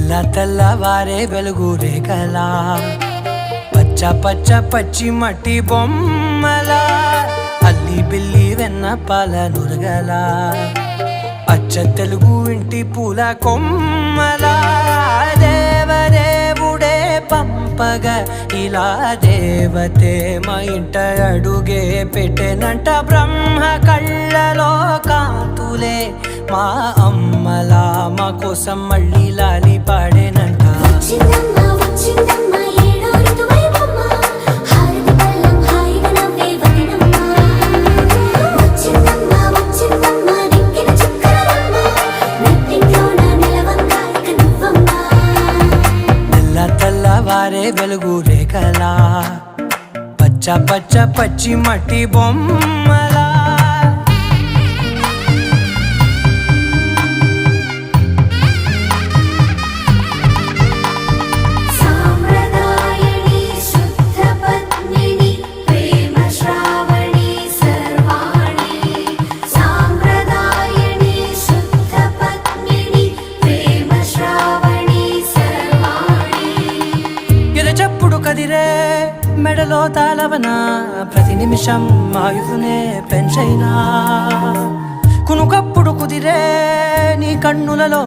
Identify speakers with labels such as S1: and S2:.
S1: తెల్ల తెల్లవారే వెలుగు రేఖలా పచ్చ పచ్చ పచ్చి మట్టి బొమ్మలా అల్లి బిల్లి వెన్న పాల నురగలా అచ్చ తెలుగు ఇంటి పూల కొమ్మలా దేవదేవుడే పంపగా ఇలా దేవతే మా ఇంట అడుగే పెట్టెనంట బ్రహ్మ కళ్ళలో కాంతులే మా అమ్మలా మా కోసం మళ్ళీ లాలి పాడేనంట. తెల్లవారే వెలుగు రేఖలా పచ్చ పచ్చ పచ్చి మట్టి బొమ్మలా చెప్పుడు కదిరే మెడలో తాళవన ప్రతి నిమిషం ఆయుధునే పెంచైనా కునుకప్పుడు కుదిరే నీ కన్నులలో